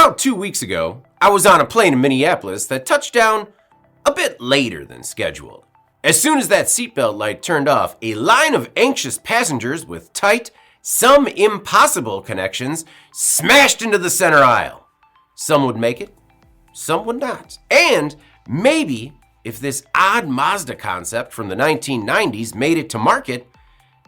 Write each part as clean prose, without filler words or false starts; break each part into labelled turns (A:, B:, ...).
A: About 2 weeks ago, I was on a plane in Minneapolis that touched down a bit later than scheduled. As soon as that seatbelt light turned off, a line of anxious passengers with tight, some impossible connections smashed into the center aisle. Some would make it, some would not. And maybe if this odd Mazda concept from the 1990s made it to market,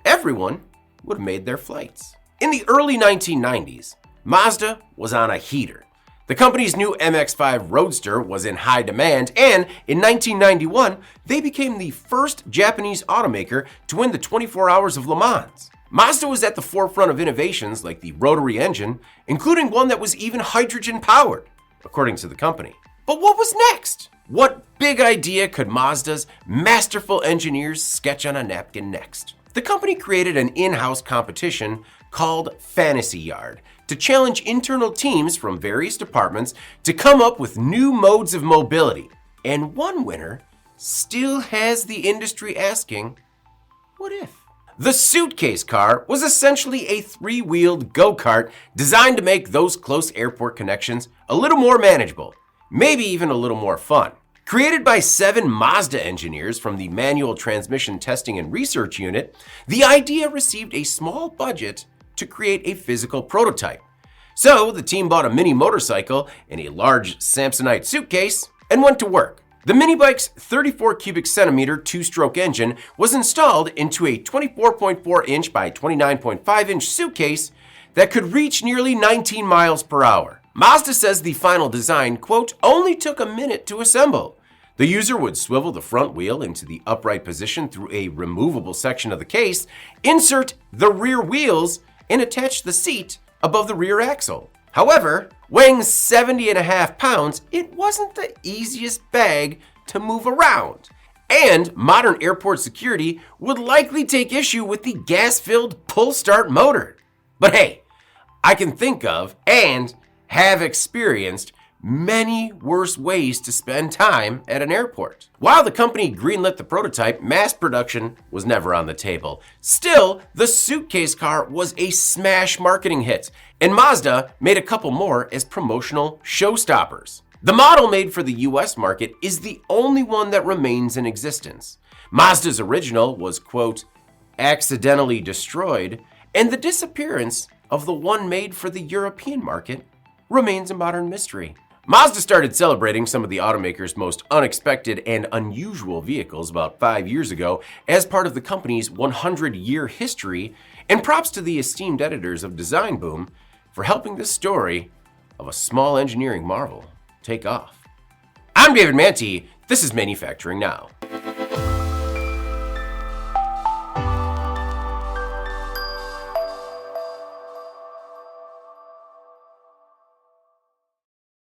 A: everyone would have made their flights. In the early 1990s, Mazda was on a heater. The company's new MX-5 Roadster was in high demand, and in 1991, they became the first Japanese automaker to win the 24 Hours of Le Mans. Mazda was at the forefront of innovations like the rotary engine, including one that was even hydrogen-powered, according to the company. But what was next? What big idea could Mazda's masterful engineers sketch on a napkin next? The company created an in-house competition called Fantasy Yard to challenge internal teams from various departments to come up with new modes of mobility. And one winner still has the industry asking, what if? The Suitcase car was essentially a three-wheeled go-kart designed to make those close airport connections a little more manageable, maybe even a little more fun. Created by 7 Mazda engineers from the Manual Transmission Testing and Research Unit, the idea received a small budget to create a physical prototype. So the team bought a mini motorcycle and a large Samsonite suitcase and went to work. The mini bike's 34 cubic centimeter two-stroke engine was installed into a 24.4 inch by 29.5 inch suitcase that could reach nearly 19 miles per hour. Mazda says the final design, quote, only took a minute to assemble. The user would swivel the front wheel into the upright position through a removable section of the case, insert the rear wheels, and attach the seat above the rear axle. However, weighing 70.5 pounds, it wasn't the easiest bag to move around. And modern airport security would likely take issue with the gas-filled pull-start motor. But hey, I can think of and have experienced many worse ways to spend time at an airport. While the company greenlit the prototype, mass production was never on the table. Still, the Suitcase car was a smash marketing hit, and Mazda made a couple more as promotional showstoppers. The model made for the US market is the only one that remains in existence. Mazda's original was, quote, accidentally destroyed, and the disappearance of the one made for the European market remains a modern mystery. Mazda started celebrating some of the automaker's most unexpected and unusual vehicles about 5 years ago as part of the company's 100-year history, and props to the esteemed editors of Design Boom for helping this story of a small engineering marvel take off. I'm David Manti. This is Manufacturing Now.